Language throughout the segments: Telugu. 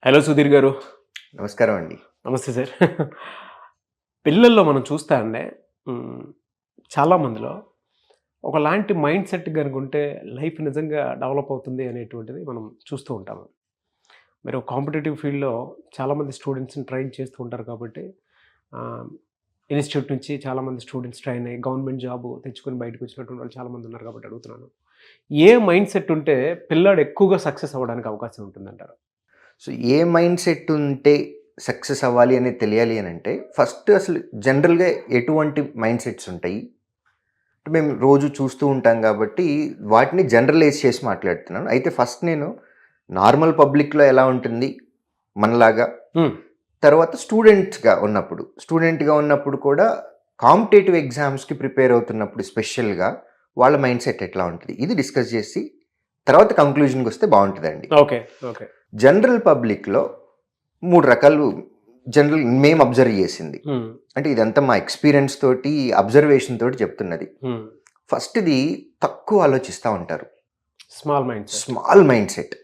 హలో సుధీర్ గారు. నమస్కారం అండి. నమస్తే సార్. పిల్లల్లో మనం చూస్తా అండి, చాలా మందిలో ఒకలాంటి మైండ్ సెట్ గనుక ఉంటే లైఫ్ నిజంగా డెవలప్ అవుతుంది అనేటువంటిది మనం చూస్తూ ఉంటాము. మీరు కాంపిటేటివ్ ఫీల్డ్‌లో చాలామంది స్టూడెంట్స్‌ని ట్రైన్ చేస్తూ ఉంటారు కాబట్టి ఆహ్, ఇన్‌స్టిట్యూట్ నుంచి చాలామంది స్టూడెంట్స్ ట్రైన్ అయ్యి గవర్నమెంట్ జాబ్ తెచ్చుకొని బయటకు వచ్చినటువంటి వాళ్ళు చాలామంది ఉన్నారు కాబట్టి అడుగుతున్నాను. ఏ మైండ్ సెట్ ఉంటే పిల్లాడు ఎక్కువగా సక్సెస్ అవ్వడానికి అవకాశం ఉంటుందంటారు? సో, ఏ మైండ్ సెట్ ఉంటే సక్సెస్ అవ్వాలి అనేది తెలియాలి అనంటే, ఫస్ట్ అసలు జనరల్‌గా ఎటువంటి మైండ్ సెట్స్ ఉంటాయి? మేము రోజు చూస్తూ ఉంటాం కాబట్టి, వాటిని జనరలైజ్ చేసి మాట్లాడుతున్నాను. అయితే ఫస్ట్ నేను నార్మల్ పబ్లిక్‌లో ఎలా ఉంటుంది మనలాగా, హ్మ్. తర్వాత స్టూడెంట్‌గా ఉన్నప్పుడు కూడా కాంపిటేటివ్ ఎగ్జామ్స్‌కి ప్రిపేర్ అవుతున్నప్పుడు స్పెషల్‌గా వాళ్ళ మైండ్ సెట్ ఎట్లా ఉంటది? ఇది డిస్కస్ చేసి తర్వాత కంక్లూజన్‌కొస్తే బావుంటదండి. ఓకే. ఓకే. జనరల్ పబ్లిక్‌లో 3 రకాలు మేము అబ్జర్వ్ చేసింది. హ్మ్. అంటే ఇదంతా మా ఎక్స్‌పీరియన్స్ తోటి, అబ్జర్వేషన్ తోటి చెప్తున్నది. హ్మ్. ఫస్ట్‌ది తక్కువ ఆలోచిస్తా ఉంటారు. Small mind set. Small mind set.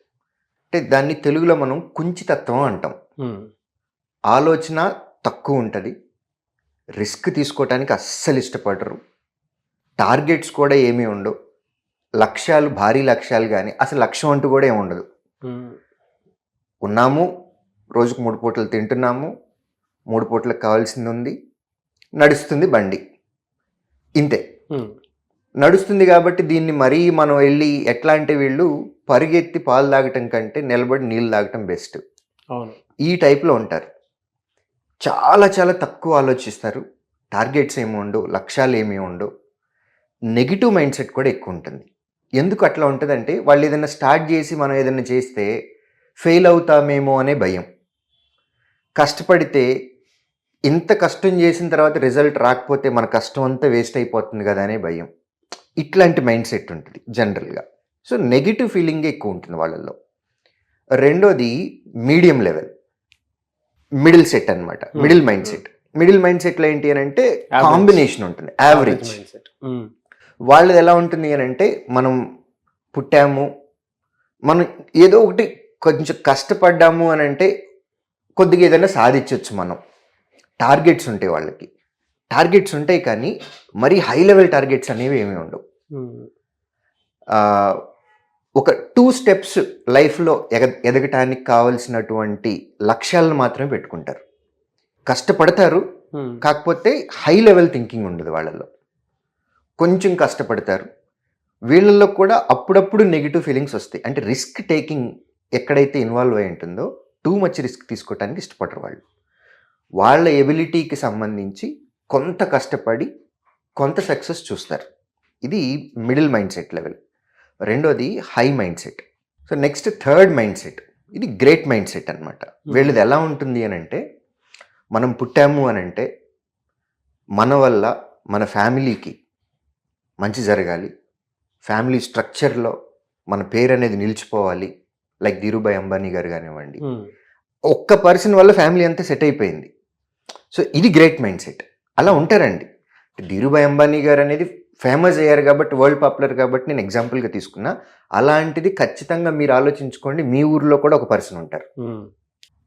అంటే దాన్ని తెలుగులో మనం కుంచితత్వం అంటాం. హ్మ్. ఆలోచన తక్కువుంటది. రిస్క్ తీసుకోవటానికి అస్సలు ఇష్టపడరు. టార్గెట్స్ కూడా ఏమీ ఉండవు. భారీ లక్ష్యాలు గాని, అసలు లక్ష్యం అంటూ కూడా ఏముండదు. హ్మ్. ఉన్నాము, రోజుకు 3 పూటలు తింటున్నాము, 3 పూటలకు కావాల్సిందుంది, నడుస్తుంది బండి. ఇంతే. హ్మ్. నడుస్తుంది కాబట్టి దీన్ని మరీ మనం ఎళ్లి ఎట్లా అంటే వీళ్ళు పరిగెత్తి పాలు తాగటం కంటే నిలబడి నీళ్ళు తాగటం బెస్ట్. అవును. ఈ టైప్‌లో ఉంటారు. చాలా చాలా తక్కువ ఆలోచిస్తారు. టార్గెట్స్ ఏమి ఉండవు, లక్ష్యాలేమీ ఉండవు. నెగెటివ్ మైండ్ సెట్ కూడా ఎక్కువుంటుంది. ఎందుకు అట్లా ఉంటదంటే వాళ్ళు ఏదైనా స్టార్ట్ చేసి మనం ఏదైనా చేస్తే ఫెయిల్ అవుతామేమో అనే భయం. కష్టపడితే ఇంత కష్టం చేసిన తర్వాత రిజల్ట్ రాకపోతే మన కష్టం అంతా వేస్ట్ అయిపోతుంది కదా అనే భయం. ఇట్లాంటి మైండ్ సెట్ ఉంటుంది జనరల్‌గా. సో, నెగెటివ్ ఫీలింగే ఎక్కువ ఉంటుంది వాళ్ళల్లో. రెండోది మీడియం లెవెల్. మిడిల్ సెట్ అనమాట. Middle mind set. Middle mind సెట్‌లో ఏంటి అనంటే కాంబినేషన్ ఉంటుంది. యావరేజ్. Mind set. హ్మ్. వాళ్ళది ఎలా ఉంటుంది అనంటే మనం పుట్టాము, మనం ఏదో ఒకటి కొంచెం కష్టపడ్డాము అనంటే కొద్దిగా ఏదైనా సాధించొచ్చు మనం. టార్గెట్స్ ఉంటాయి వాళ్ళకి. టార్గెట్స్ ఉంటాయి కానీ మరీ హై లెవెల్ టార్గెట్స్ అనేవి ఏమీ ఉండవు. హ్మ్. ఒక 2 స్టెప్స్ లైఫ్‌లో ఎదగటానికి కావాల్సినటువంటి లక్ష్యాలను మాత్రమే పెట్టుకుంటారు. కష్టపడతారు. హ్మ్. కాకపోతే హై లెవెల్ థింకింగ్ ఉండదు వాళ్ళలో. కొంచెం కష్టపడతారు. వీళ్ళల్లో కూడా అప్పుడప్పుడు నెగెటివ్ ఫీలింగ్స్ వస్తాయి. అంటే రిస్క్ టేకింగ్ ఎక్కడైతే ఇన్వాల్వ్ అయి ఉంటుందో టూ మచ్ రిస్క్ తీసుకోవటానికి ఇష్టపడరు వాళ్ళు. వాళ్ళ ఎబిలిటీకి సంబంధించి కొంత కష్టపడి కొంత సక్సెస్ చూస్తారు. ఇది మిడిల్ మైండ్ సెట్ లెవెల్. రెండోది high mind set. So, next third mind set. ఇది గ్రేట్ మైండ్ సెట్ అనమాట. వీళ్ళది ఎలా ఉంటుంది అనంటే మనం పుట్టాము అనంటే మన వల్ల మన ఫ్యామిలీకి మంచి జరగాలి. ఫ్యామిలీ స్ట్రక్చర్‌లో మన పేరు అనేది నిలిచిపోవాలి. లైక్ ధీరుభాయ్ అంబానీ గారు కానివ్వండి. హ్మ్. ఒక్క పర్సన్ వల్ల ఫ్యామిలీ అంతా సెట్ అయిపోయింది. సో, ఇది గ్రేట్ మైండ్ సెట్. అలా ఉంటారండి. ధీరుభాయ్ అంబానీ గారు అనేది ఫేమస్ అయ్యారు కాబట్టి, వరల్డ్ పాపులర్ కాబట్టి నేను ఎగ్జాంపుల్‌గా తీసుకున్నా. అలాంటిది ఖచ్చితంగా మీరు ఆలోచించుకోండి. మీ ఊర్లో కూడా ఒక పర్సన్ ఉంటారు. హ్మ్.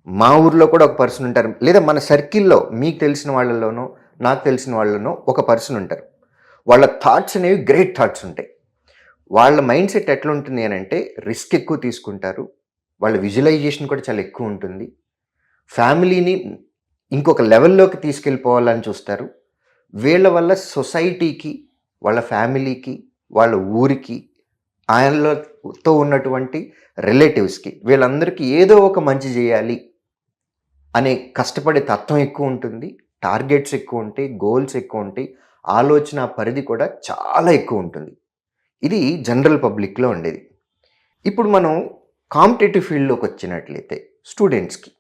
మా ఊర్లో కూడా ఒక పర్సన్ ఉంటారు. లేదా మన సర్కిల్‌లో మీకు తెలిసిన వాళ్ళలోనో, నాకు తెలిసిన వాళ్ళలోనో ఒక పర్సన్ ఉంటారు. వాళ్ళ థాట్స్ అనేవి గ్రేట్ థాట్స్ ఉంటాయి. వాళ్ళ మైండ్ సెట్ ఎట్లుంటుంది అనంటే రిస్క్ ఎక్కువ తీసుకుంటారు. వాళ్ళ విజువలైజేషన్ కూడా చాలా ఎక్కువ ఉంటుంది. ఫ్యామిలీని ఇంకొక లెవెల్‌లోకి తీసుకెళ్ళిపోవాలని చూస్తారు. వీళ్ళ వల్ల సొసైటీకి, వాళ్ళ ఫ్యామిలీకి, వాళ్ళ ఊరికి, ఆయనలతో ఉన్నటువంటి రిలేటివ్స్‌కి వీళ్ళందరికీ ఏదో ఒక మంచి చేయాలి అనే కష్టపడే తత్వం ఎక్కువ ఉంటుంది. టార్గెట్స్ ఎక్కువ ఉంటాయి. గోల్స్ ఎక్కువ ఉంటాయి. ఆలోచన పరిధి కూడా చాలా ఎక్కువ ఉంటుంది. ఇది జనరల్ పబ్లిక్‌లో ఉండేది. ఇప్పుడు మనం కాంపిటేటివ్ ఫీల్డ్‌లోకి వచ్చినట్లయితే స్టూడెంట్స్‌కి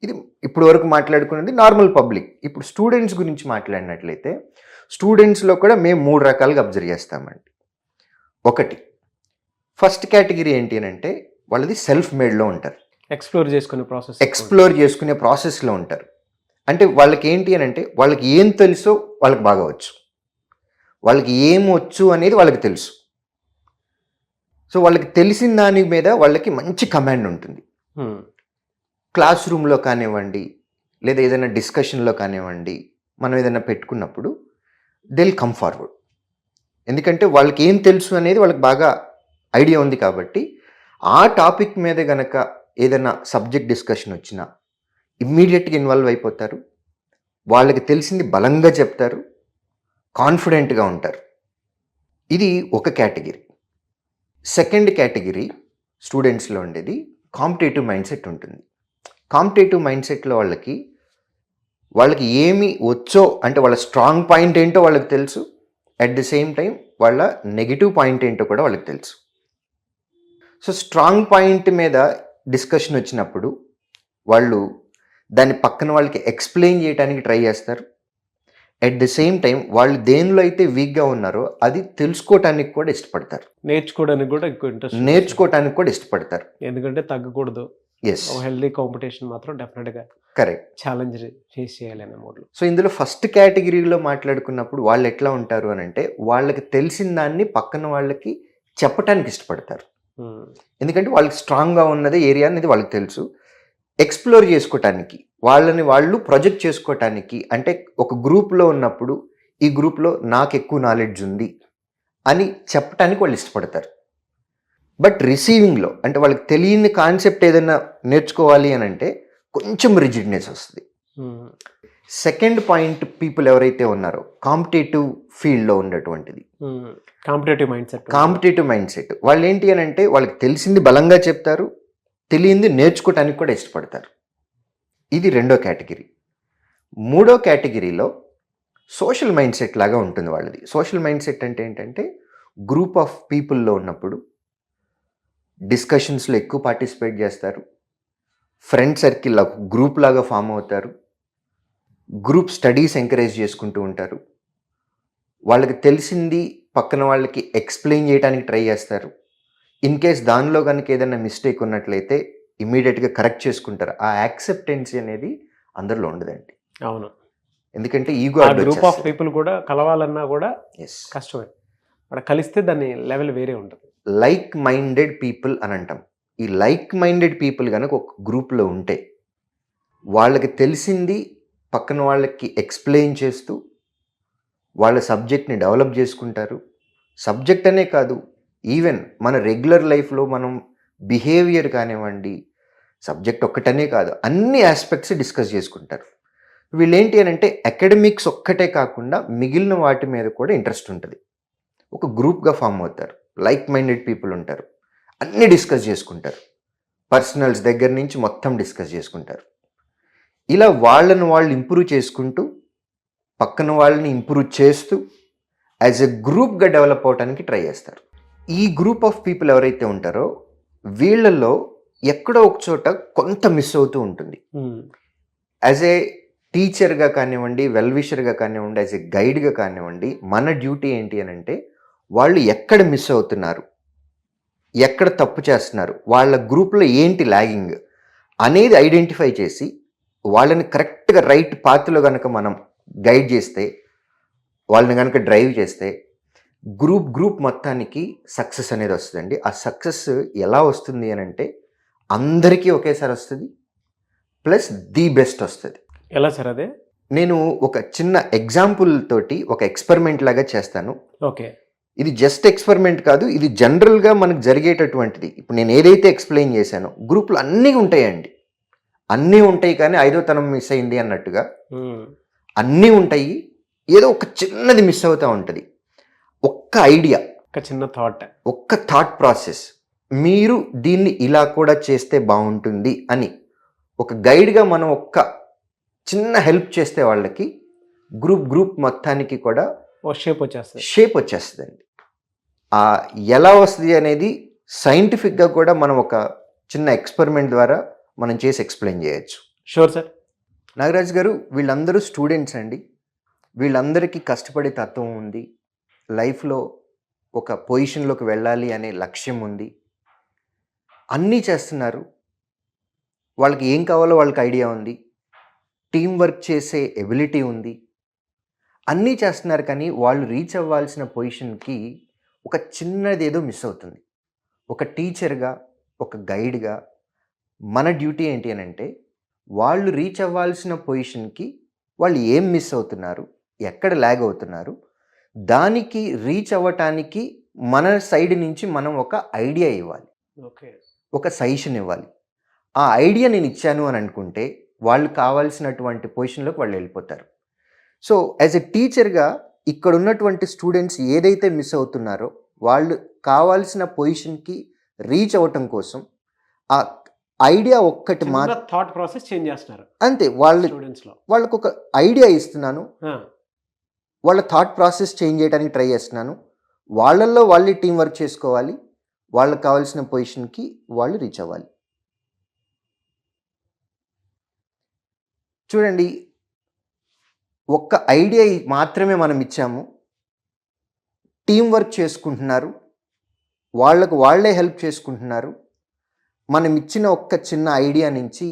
ఇది ఇప్పుడు వరకు మాట్లాడుకున్నది నార్మల్ పబ్లిక్. ఇప్పుడు స్టూడెంట్స్ గురించి మాట్లాడినట్లయితే స్టూడెంట్స్‌లో కూడా మేము 3 రకాలుగా అబ్జర్వ్ చేస్తామండి. ఒకటి ఫస్ట్ కేటగిరీ ఏంటి అనంటే వాళ్ళది సెల్ఫ్ మేడ్‌లో ఉంటారు. ఎక్స్‌ప్లోర్ చేసుకునే ప్రాసెస్. ఎక్స్‌ప్లోర్ చేసుకునే ప్రాసెస్‌లో ఉంటారు. అంటే వాళ్ళకి ఏంటి అనంటే వాళ్ళకి ఏం తెలుసో వాళ్ళకి బాగా వచ్చు. వాళ్ళకి ఏం వచ్చు అనేది వాళ్ళకి తెలుసు. సో, వాళ్ళకి తెలిసిన దాని మీద వాళ్ళకి మంచి కమాండ్ ఉంటుంది. హ్మ్. క్లాస్ రూమ్లో కానివ్వండి, లేదా ఏదైనా డిస్కషన్లో కానివ్వండి, మనం ఏదైనా పెట్టుకున్నప్పుడు దే విల్ కమ్ ఫార్వర్డ్. ఎందుకంటే వాళ్ళకి ఏం తెలుసు అనేది వాళ్ళకి బాగా ఐడియా ఉంది కాబట్టి ఆ టాపిక్ మీద గనక ఏదైనా సబ్జెక్ట్ డిస్కషన్ వచ్చినా ఇమ్మీడియట్గా ఇన్వాల్వ్ అయిపోతారు. వాళ్ళకి తెలిసింది బలంగా చెప్తారు, కాన్ఫిడెంట్గా ఉంటారు. ఇది ఒక కేటగిరీ. సెకండ్ కేటగిరీ స్టూడెంట్స్లో ఉండేది కాంపిటేటివ్ మైండ్ సెట్ ఉంటుంది. కాంపిటేటివ్ మైండ్ సెట్లో వాళ్ళకి ఏమి వచ్చో అంటే వాళ్ళ స్ట్రాంగ్ పాయింట్ ఏంటో వాళ్ళకి తెలుసు, అట్ ది సేమ్ టైం వాళ్ళ నెగిటివ్ పాయింట్ ఏంటో కూడా వాళ్ళకి తెలుసు. సో స్ట్రాంగ్ పాయింట్ మీద డిస్కషన్ వచ్చినప్పుడు వాళ్ళు దాన్ని పక్కన వాళ్ళకి ఎక్స్ప్లెయిన్ చేయడానికి ట్రై చేస్తారు. అట్ ది సేమ్ టైం వాళ్ళు దేనిలో అయితే వీక్గా ఉన్నారో అది తెలుసుకోవటానికి కూడా ఇష్టపడతారు, నేర్చుకోవడానికి కూడా ఎక్కువ ఇంట్రెస్ట్, నేర్చుకోవటానికి కూడా ఇష్టపడతారు. ఎందుకంటే తగ్గకూడదు. ఎస్, హెల్దీ కాంపిటీషన్ మాత్రం డెఫినెట్గా కరెక్ట్. ఛాలెంజ్ ఫేస్ చేయాలి అనే మోడ్లో. సో ఇందులో ఫస్ట్ కేటగిరీలో మాట్లాడుకున్నప్పుడు వాళ్ళు ఎట్లా ఉంటారు అని అంటే వాళ్ళకి తెలిసిన దాన్ని పక్కన వాళ్ళకి చెప్పటానికి ఇష్టపడతారు. ఎందుకంటే వాళ్ళకి స్ట్రాంగ్గా ఉన్నది ఏరియా అనేది వాళ్ళకి తెలుసు. ఎక్స్ప్లోర్ చేసుకోవటానికి, వాళ్ళని వాళ్ళు ప్రొజెక్ట్ చేసుకోవటానికి, అంటే ఒక గ్రూప్లో ఉన్నప్పుడు ఈ గ్రూప్లో నాకు ఎక్కువ నాలెడ్జ్ ఉంది అని చెప్పటానికి వాళ్ళు ఇష్టపడతారు. బట్ రిసీవింగ్లో అంటే వాళ్ళకి తెలియని కాన్సెప్ట్ ఏదైనా నేర్చుకోవాలి అని అంటే కొంచెం రిజిడ్నెస్ వస్తుంది. సెకండ్ పాయింట్ పీపుల్ ఎవరైతే ఉన్నారో కాంపిటేటివ్ ఫీల్డ్లో ఉన్నటువంటిది కాంపిటేటివ్ మైండ్ సెట్ వాళ్ళు ఏంటి అని అంటే వాళ్ళకి తెలిసింది బలంగా చెప్తారు, తెలియంది నేర్చుకోవటానికి కూడా ఇష్టపడతారు. ఇది రెండో కేటగిరీ. మూడో కేటగిరీలో సోషల్ మైండ్ సెట్ లాగా ఉంటుంది వాళ్ళది. సోషల్ మైండ్ సెట్ అంటే ఏంటంటే గ్రూప్ ఆఫ్ పీపుల్లో ఉన్నప్పుడు డిస్కషన్స్లో ఎక్కువ పార్టిసిపేట్ చేస్తారు, ఫ్రెండ్ సర్కిల్ గ్రూప్ లాగా ఫామ్ అవుతారు, గ్రూప్ స్టడీస్ ఎంకరేజ్ చేసుకుంటూ ఉంటారు, వాళ్ళకి తెలిసింది పక్కన వాళ్ళకి ఎక్స్ప్లెయిన్ చేయడానికి ట్రై చేస్తారు. ఇన్ కేస్ దానిలో కనుక ఏదైనా మిస్టేక్ ఉన్నట్లయితే ఇమీడియట్గా కరెక్ట్ చేసుకుంటారు. ఆ యాక్సెప్టెన్సీ అనేది అందరిలో ఉండదండి. అవును, ఎందుకంటే ఈగో గ్రూప్ ఆఫ్ పీపుల్ కూడా కలవాలన్నా కూడా కష్టమే. అక్కడ కలిస్తే దాని లెవెల్ వేరే ఉంటుంది. లైక్ మైండెడ్ పీపుల్ అని అంటాం. ఈ లైక్ మైండెడ్ పీపుల్ కనుక ఒక గ్రూప్లో ఉంటే వాళ్ళకి తెలిసింది పక్కన వాళ్ళకి ఎక్స్ప్లెయిన్ చేస్తూ వాళ్ళ సబ్జెక్ట్ని డెవలప్ చేసుకుంటారు. సబ్జెక్ట్ అనే కాదు, ఈవెన్ మన రెగ్యులర్ లైఫ్లో మనం బిహేవియర్ కానివ్వండి, సబ్జెక్ట్ ఒక్కటనే కాదు అన్ని ఆస్పెక్ట్స్ డిస్కస్ చేసుకుంటారు. వీళ్ళేంటి అని అంటే అకాడమిక్స్ ఒక్కటే కాకుండా మిగిలిన వాటి మీద కూడా ఇంట్రెస్ట్ ఉంటుంది. ఒక గ్రూప్గా ఫామ్ అవుతారు, లైక్ మైండెడ్ పీపుల్ ఉంటారు, అన్నీ డిస్కస్ చేసుకుంటారు, పర్సనల్స్ దగ్గర నుంచి మొత్తం డిస్కస్ చేసుకుంటారు. ఇలా వాళ్ళని వాళ్ళు ఇంప్రూవ్ చేసుకుంటూ పక్కన వాళ్ళని ఇంప్రూవ్ చేస్తూ యాజ్ ఎ గ్రూప్గా డెవలప్ అవడానికి ట్రై చేస్తారు. ఈ గ్రూప్ ఆఫ్ పీపుల్ ఎవరైతే ఉంటారో వీళ్ళల్లో ఎక్కడో ఒక చోట కొంత మిస్ అవుతూ ఉంటుంది. యాజ్ ఏ టీచర్గా కానివ్వండి, వెల్విషర్గా కానివ్వండి, యాజ్ ఏ గైడ్గా కానివ్వండి, మన డ్యూటీ ఏంటి అని అంటే వాళ్ళు ఎక్కడ మిస్ అవుతున్నారు, ఎక్కడ తప్పు చేస్తున్నారు, వాళ్ళ గ్రూప్లో ఏంటి లాగింగ్ అనేది ఐడెంటిఫై చేసి వాళ్ళని కరెక్ట్గా రైట్ పాత్లో కనుక మనం గైడ్ చేస్తే, వాళ్ళని కనుక డ్రైవ్ చేస్తే గ్రూప్ మొత్తానికి సక్సెస్ అనేది వస్తుందండి. ఆ సక్సెస్ ఎలా వస్తుంది అని అంటే అందరికీ ఒకేసారి వస్తుంది, ప్లస్ ది బెస్ట్ వస్తుంది. ఎలా సార్ అదే? నేను ఒక చిన్న ఎగ్జాంపుల్ తోటి ఒక ఎక్స్పెరిమెంట్ లాగా చేస్తాను. ఓకే, ఇది జస్ట్ ఎక్స్పెరిమెంట్ కాదు, ఇది జనరల్గా మనకు జరిగేటటువంటిది. ఇప్పుడు నేను ఏదైతే ఎక్స్ప్లెయిన్ చేశానో గ్రూప్లో అన్నీ ఉంటాయండి, అన్నీ ఉంటాయి, కానీ ఐదో తనం మిస్ అయింది అన్నట్టుగా అన్నీ ఉంటాయి, ఏదో ఒక చిన్నది మిస్ అవుతూ ఉంటుంది. ఒక్క ఐడియా, ఒక చిన్న థాట్, ఒక్క థాట్ ప్రాసెస్, మీరు దీన్ని ఇలా కూడా చేస్తే బాగుంటుంది అని ఒక గైడ్గా మనం ఒక్క చిన్న హెల్ప్ చేస్తే వాళ్ళకి గ్రూప్ మొత్తానికి కూడా షేప్ వచ్చేస్తుందండి. ఎలా వస్తుంది అనేది సైంటిఫిక్గా కూడా మనం ఒక చిన్న ఎక్స్పెరిమెంట్ ద్వారా మనం చేసి ఎక్స్ప్లెయిన్ చేయొచ్చు. Sure sir. నాగరాజ్ గారు, వీళ్ళందరూ స్టూడెంట్స్ అండి, వీళ్ళందరికీ కష్టపడే తత్వం ఉంది, లైఫ్లో ఒక పొజిషన్లోకి వెళ్ళాలి అనే లక్ష్యం ఉంది, అన్నీ చేస్తున్నారు, వాళ్ళకి ఏం కావాలో వాళ్ళకి ఐడియా ఉంది, టీం వర్క్ చేసే ఎబిలిటీ ఉంది, అన్నీ చేస్తున్నారు, కానీ వాళ్ళు రీచ్ అవ్వాల్సిన పొజిషన్కి ఒక చిన్నది ఏదో మిస్ అవుతుంది. ఒక టీచర్గా, ఒక గైడ్గా మన డ్యూటీ ఏంటి అని అంటే వాళ్ళు రీచ్ అవ్వాల్సిన పొజిషన్కి వాళ్ళు ఏం మిస్ అవుతున్నారు, ఎక్కడ ల్యాగ్ అవుతున్నారు, దానికి రీచ్ అవ్వటానికి మన సైడ్ నుంచి మనం ఒక ఐడియా ఇవ్వాలి, ఓకే. ఒక సజెషన్ ఇవ్వాలి. ఆ ఐడియా నేను ఇచ్చాను అని అనుకుంటే వాళ్ళు కావాల్సినటువంటి పొజిషన్లోకి వాళ్ళు వెళ్ళిపోతారు. సో యాజ్ ఎ టీచర్గా ఇక్కడ ఉన్నటువంటి స్టూడెంట్స్ ఏదైతే మిస్ అవుతున్నారో వాళ్ళు కావాల్సిన పొజిషన్కి రీచ్ అవ్వటం కోసం ఆ ఐడియా ఒక్కటి థాట్ ప్రాసెస్ చేంజ్ చేస్తున్నారు అంతే. స్టూడెంట్స్ లో. వాళ్ళకు ఒక ఐడియా ఇస్తున్నాను, ఆ, వాళ్ళ థాట్ ప్రాసెస్ చేంజ్ చేయడానికి ట్రై చేస్తున్నాను. వాళ్ళల్లో వాళ్ళే టీం వర్క్ చేసుకోవాలి, వాళ్ళకి కావాల్సిన పొజిషన్కి వాళ్ళు రీచ్ అవ్వాలి. చూడండి, ఒక్క ఐడియా మాత్రమే మనం ఇచ్చాము, టీం వర్క్ చేసుకుంటున్నారు, వాళ్ళకు వాళ్ళే హెల్ప్ చేసుకుంటున్నారు. మనం ఇచ్చిన ఒక్క చిన్న ఐడియా నుంచి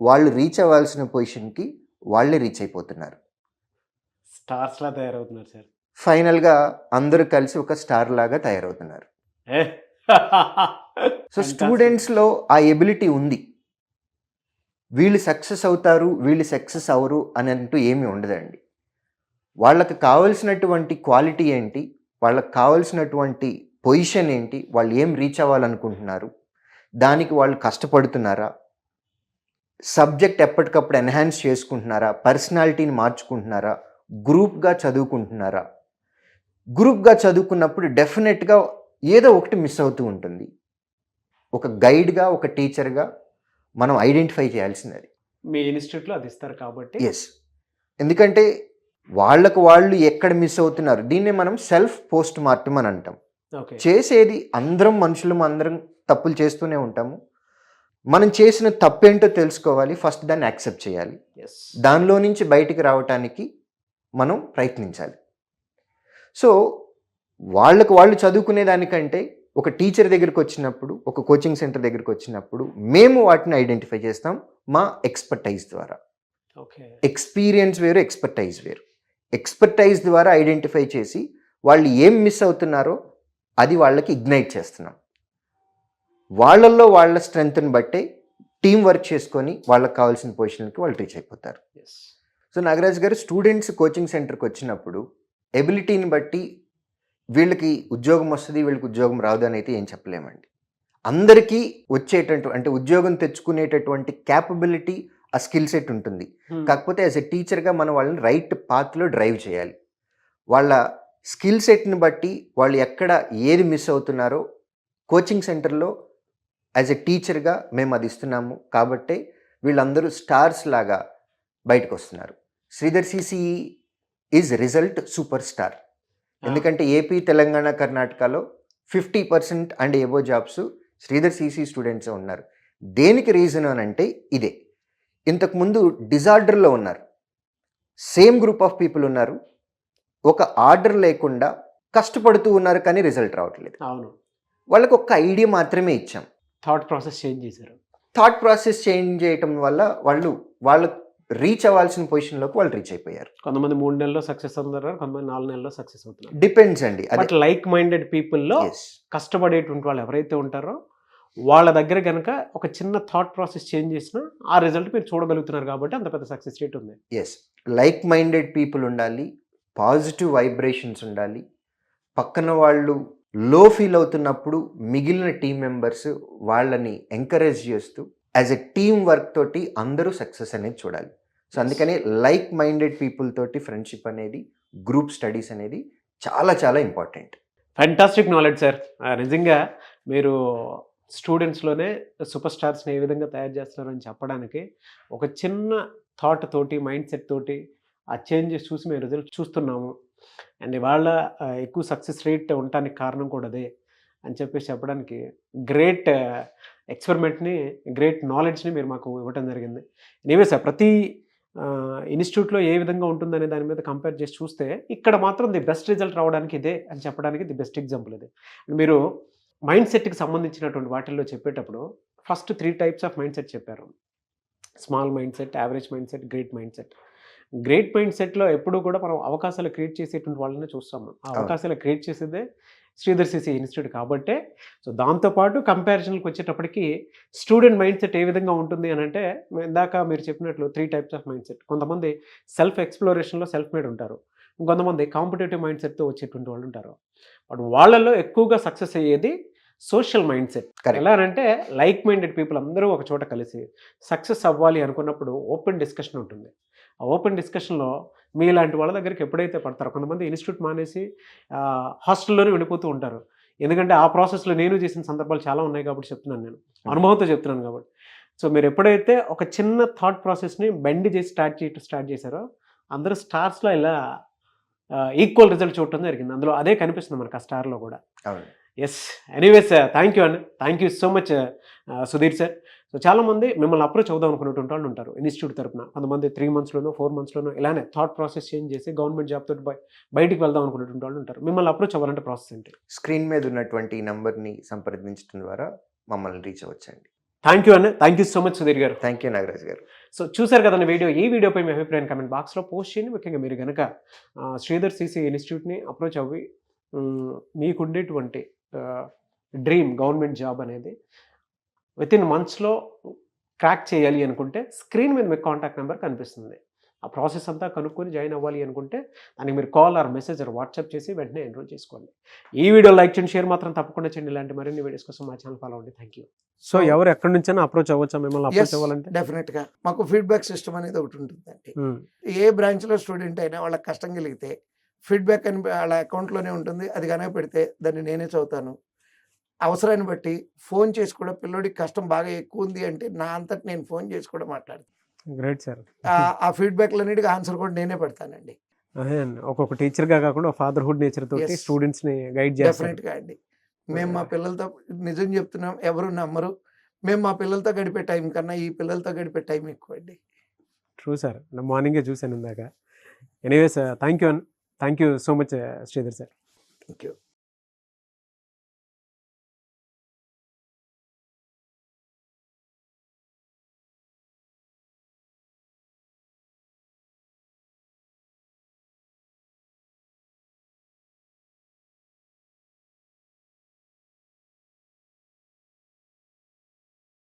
వాళ్ళు రీచ్ అవ్వాల్సిన పొజిషన్కి వాళ్ళే రీచ్ అయిపోతున్నారు. స్టార్స్ లా తయారవుతున్నారు సార్. ఫైనల్గా అందరూ కలిసి ఒక స్టార్ లాగా తయారవుతున్నారు. ఏ సో స్టూడెంట్స్లో ఆ ఎబిలిటీ ఉంది. వీళ్ళు సక్సెస్ అవుతారు, వీళ్ళు సక్సెస్ అవ్వరు అని అంటూ ఏమీ ఉండదండి. వాళ్ళకి కావాల్సినటువంటి క్వాలిటీ ఏంటి, వాళ్ళకి కావాల్సినటువంటి పొజిషన్ ఏంటి, వాళ్ళు ఏం రీచ్ అవ్వాలనుకుంటున్నారు, దానికి వాళ్ళు కష్టపడుతున్నారా, సబ్జెక్ట్ ఎప్పటికప్పుడు ఎన్హాన్స్ చేసుకుంటున్నారా, పర్సనాలిటీని మార్చుకుంటున్నారా, గ్రూప్గా చదువుకుంటున్నారా. గ్రూప్గా చదువుకున్నప్పుడు డెఫినెట్గా ఏదో ఒకటి మిస్ అవుతూ ఉంటుంది. ఒక గైడ్గా, ఒక టీచర్గా మనం ఐడెంటిఫై చేయాల్సినది. మీ ఇన్స్టిట్యూట్లో అది ఇస్తారు కాబట్టి. ఎస్, ఎందుకంటే వాళ్ళకు వాళ్ళు ఎక్కడ మిస్ అవుతున్నారు, దీన్నే మనం సెల్ఫ్ పోస్ట్ మార్టం అని అంటాం. ఓకే. చేసేది అందరం మనుషులం, అందరం తప్పులు చేస్తూనే ఉంటాము. మనం చేసిన తప్పేంటో తెలుసుకోవాలి, ఫస్ట్ దాన్ని యాక్సెప్ట్ చేయాలి, ఎస్. దానిలో నుంచి బయటికి రావటానికి మనం ప్రయత్నించాలి. సో వాళ్ళకు వాళ్ళు చదువుకునే దానికంటే ఒక టీచర్ దగ్గరికి వచ్చినప్పుడు, ఒక కోచింగ్ సెంటర్ దగ్గరికి వచ్చినప్పుడు మేము వాటిని ఐడెంటిఫై చేస్తాం మా ఎక్స్పర్టైజ్ ద్వారా. ఓకే. ఎక్స్పీరియన్స్ వేరు, ఎక్స్పర్టైజ్ వేరు. ఎక్స్పర్టైజ్ ద్వారా ఐడెంటిఫై చేసి వాళ్ళు ఏం మిస్ అవుతున్నారో అది వాళ్ళకి ఇగ్నైట్ చేస్తున్నాం. వాళ్ళల్లో వాళ్ళ స్ట్రెంగ్త్ని బట్టే టీం వర్క్ చేసుకొని వాళ్ళకి కావాల్సిన పొజిషన్కి వాళ్ళు రీచ్ అయిపోతారు. ఎస్. సో నాగరాజ్ గారు, స్టూడెంట్స్ కోచింగ్ సెంటర్కి వచ్చినప్పుడు ఎబిలిటీని బట్టి వీళ్ళకి ఉద్యోగం వస్తుంది, వీళ్ళకి ఉద్యోగం రాదు అని అయితే ఏం చెప్పలేమండి. అందరికీ వచ్చేటట్టు అంటే ఉద్యోగం తెచ్చుకునేటటువంటి క్యాపబిలిటీ, ఆ స్కిల్ సెట్ ఉంటుంది. కాకపోతే యాజ్ ఎ టీచర్గా మనం వాళ్ళని రైట్ పాత్లో డ్రైవ్ చేయాలి. వాళ్ళ స్కిల్ సెట్ని బట్టి వాళ్ళు ఎక్కడ ఏది మిస్ అవుతున్నారో కోచింగ్ సెంటర్లో యాజ్ ఎ టీచర్గా మేము అది ఇస్తున్నాము. కాబట్టే వీళ్ళందరూ స్టార్స్ లాగా బయటకు వస్తున్నారు. Sridhar CCE is result super star. ఎందుకంటే ఏపీ, తెలంగాణ, కర్ణాటకలో 50% and above jobs Sridhar CC స్టూడెంట్సే ఉన్నారు. దేనికి రీజన్ అని అంటే ఇదే. ఇంతకుముందు డిజార్డర్లో ఉన్నారు, సేమ్ గ్రూప్ ఆఫ్ పీపుల్ ఉన్నారు, ఒక ఆర్డర్ లేకుండా కష్టపడుతూ ఉన్నారు, కానీ రిజల్ట్ రావట్లేదు. అవును. వాళ్ళకి ఒక ఐడియా మాత్రమే ఇచ్చాం. థాట్ ప్రాసెస్ చేంజ్ చేశారు. థాట్ ప్రాసెస్ చేంజ్ చేయటం వల్ల వాళ్ళు రీచ్ అవ్వాల్సిన పొజిషన్లోకి వాళ్ళు రీచ్ అయిపోయారు. కొంతమంది 3 నెలల్లో సక్సెస్ అవుతున్నారు, కొంతమంది 4 నెలల్లో సక్సెస్ అవుతున్నారు. డిపెండ్స్ అండి. బట్ లైక్ మైండెడ్ పీపుల్లో కష్టపడేటువంటి వాళ్ళు ఎవరైతే ఉంటారో వాళ్ళ దగ్గర కనుక ఒక చిన్న థాట్ ప్రాసెస్ చేంజ్ చేసినా ఆ రిజల్ట్ మీరు చూడగలుగుతున్నారు కాబట్టి అంత పెద్ద సక్సెస్ రేట్ ఉంది. ఎస్, లైక్ మైండెడ్ పీపుల్ ఉండాలి, పాజిటివ్ వైబ్రేషన్స్ ఉండాలి. పక్కన వాళ్ళు లో ఫీల్ అవుతున్నప్పుడు మిగిలిన టీం మెంబర్స్ వాళ్ళని ఎంకరేజ్ చేస్తూ యాజ్ ఎ టీమ్ వర్క్ తోటి అందరూ సక్సెస్ అనేది చూడాలి. సో అందుకని లైక్ మైండెడ్ పీపుల్ తోటి ఫ్రెండ్షిప్ అనేది, గ్రూప్ స్టడీస్ అనేది చాలా చాలా ఇంపార్టెంట్. Fantastic knowledge sir. నిజంగా మీరు స్టూడెంట్స్లోనే సూపర్ స్టార్స్ని ఏ విధంగా తయారు చేస్తున్నారని చెప్పడానికి ఒక చిన్న థాట్ తోటి, మైండ్ సెట్ తోటి ఆ చేంజెస్ చూసి మేము రిజల్ట్ చూస్తున్నాము. అండ్ ఇవాళ ఎక్కువ సక్సెస్ రేట్ ఉండటానికి కారణం కూడా అదే అని చెప్పేసి చెప్పడానికి గ్రేట్ ఎక్స్పెరిమెంట్ని, గ్రేట్ నాలెడ్జ్ని మీరు మాకు ఇవ్వటం జరిగింది. ఎనీవే సార్, ప్రతి ఇన్స్టిట్యూట్లో ఏ విధంగా ఉంటుందనే దాని మీద కంపేర్ చేసి చూస్తే ఇక్కడ మాత్రం ది బెస్ట్ రిజల్ట్ రావడానికి ఇదే అని చెప్పడానికి ది బెస్ట్ ఎగ్జాంపుల్ ఇది. మీరు మైండ్ సెట్కి సంబంధించినటువంటి వాటిల్లో చెప్పేటప్పుడు first 3 types of mind set చెప్పారు. Small mind set, average mind set, great mind set. Great mind సెట్లో ఎప్పుడూ కూడా మనం అవకాశాలు క్రియేట్ చేసేటువంటి వాళ్ళని చూస్తాము. ఆ అవకాశాలు క్రియేట్ చేసేదే శ్రీధర్ సిసి ఇన్స్టిట్యూట్ కాబట్టే. సో దాంతోపాటు కంపారిజన్కి వచ్చేటప్పటికి స్టూడెంట్ మైండ్ సెట్ ఏ విధంగా ఉంటుంది అని అంటే, ఇందాక మీరు చెప్పినట్లు 3 టైప్స్ ఆఫ్ మైండ్ సెట్. కొంతమంది సెల్ఫ్ ఎక్స్‌ప్లోరేషన్‌లో సెల్ఫ్ మేడ్ ఉంటారు. ఇంకొంతమంది కాంపిటేటివ్ మైండ్ సెట్‌తో వచ్చేటువంటి వాళ్ళు ఉంటారు. బట్ వాళ్ళలో ఎక్కువగా సక్సెస్ అయ్యేది సోషల్ మైండ్ సెట్. Correct. ఎలా అంటే లైక్ మైండెడ్ పీపుల్ అందరూ ఒక చోట కలిసి సక్సెస్ అవ్వాలి అనుకున్నప్పుడు ఓపెన్ డిస్కషన్ ఉంటుంది. ఆ ఓపెన్ డిస్కషన్‌లో మీలాంటి వాళ్ళ దగ్గరికి ఎప్పుడైతే పడతారో, కొంతమంది ఇన్స్టిట్యూట్ మానేసి హాస్టల్లోనే వెళ్ళిపోతూ ఉంటారు. ఎందుకంటే ఆ ప్రాసెస్‌లో నేను చేసిన సందర్భాలు చాలా ఉన్నాయి కాబట్టి చెప్తున్నాను నేను. అనుభవంతో చెప్తున్నాను కాబట్టి. సో మీరు ఎప్పుడైతే ఒక చిన్న థాట్ ప్రాసెస్‌ని బెండ్ చేసి స్టార్ట్ చేశారో, అందరూ స్టార్స్‌లో ఇలా ఈక్వల్ రిజల్ట్ చూడటం జరిగింది. అందులో అదే కనిపిస్తుంది మనకు ఆ స్టార్‌లో కూడా. అవును. ఎస్. ఎనీవేస్ థ్యాంక్ యూ అండి. Thank you so much Sudheer sir. So చాలామంది మిమ్మల్ని అప్రోచ్ అవుదాం అనుకునేటువంటి వాళ్ళు ఉంటారు ఇన్స్టిట్యూట్ తరపున. కొంతమంది 3 మంత్స్‌లోనో 4 మంత్స్‌లోనో ఇలానే థాట్ ప్రాసెస్ చేంజ్ చేసి గవర్నమెంట్ జాబ్ తోటి బయటికి వెళ్దాం అనుకునేటువంటి వాళ్ళు ఉంటారు. మిమ్మల్ని అప్రోచ్ అవ్వాలంటే ప్రాసెస్ ఏంటి? స్క్రీన్ మీద ఉన్నటువంటి ఈ నంబర్ని సంప్రదించడం ద్వారా మమ్మల్ని రీచ్ అవ్వచ్చండి. థ్యాంక్ యూ అండి. Thank you so much Sudheer గారు. థ్యాంక్ యూ నాగరాజ్ గారు. సో చూసారు కదండి వీడియో. ఈ వీడియోపై మీ అభిప్రాయాన్ని కామెంట్ బాక్స్లో పోస్ట్ చేయండి. ముఖ్యంగా మీరు కనుక శ్రీధర్ సిసి ఇన్స్టిట్యూట్ని అప్రోచ్ అవ్వి మీకుండేటువంటి డ్రీమ్ గవర్నమెంట్ జాబ్ అనేది వితిన్ మంత్స్లో క్రాక్ చేయాలి అనుకుంటే స్క్రీన్ మీద మీకు కాంటాక్ట్ నెంబర్ కనిపిస్తుంది. ఆ ప్రాసెస్ అంతా కనుక్కొని జాయిన్ అవ్వాలి అనుకుంటే దానికి మీరు call or message or WhatsApp చేసి వెంటనే ఎన్రోల్ చేసుకోండి. ఈ వీడియో లైక్ చేయండి, షేర్ మాత్రం తప్పకుండా చేయండి. ఇలాంటి మరిన్ని వీడియోస్ కోసం మా ఛానల్ ఫాలో అవ్వండి. Thank you. సో ఎవరు ఎక్కడి నుంచైనా అప్రోచ్ అవ్వచ్చా మిమ్మల్ని అప్రోచ్ అవ్వాలంటే? డెఫినెట్గా మాకు ఫీడ్బ్యాక్ సిస్టమ్ అనేది ఒకటి ఉంటుందండి. ఏ బ్రాంచ్లో స్టూడెంట్ అయినా వాళ్ళకి కష్టం కలిగితే ఫీడ్బ్యాక్ అని వాళ్ళ అకౌంట్లోనే ఉంటుంది. అది కనుక పెడితే దాన్ని నేనే చదువుతాను. అవసరాన్ని బట్టి ఫోన్ చేసి కూడా పిల్లోడికి కష్టం బాగా ఎక్కువ ఉంది అంటే నా అంతటి నేను ఫోన్ చేసి కూడా మాట్లాడతాను. Great sir. ఆ ఫీడ్బ్యాక్లన్నిటికీ ఆన్సర్ కూడా నేనే పెడతానండి. అదే అండి. ఒక్కొక్క టీచర్గా కాకుండా ఫాదర్హుడ్ నేచర్ తోటి Yes. స్టూడెంట్స్ని గైడ్ చేస్తారు. డెఫినెట్గా అండి. మేము మా పిల్లలతో నిజం చెప్తున్నాం, ఎవరు నమ్మరు. మేము మా పిల్లలతో గడిపే టైం కన్నా ఈ పిల్లలతో గడిపే టైం ఎక్కువ అండి. True sir. మార్నింగే చూశాను ఇందాక. ఎనీవేస్ థ్యాంక్ యూ అండి. Thank you so much Sridhar sir. Thank you.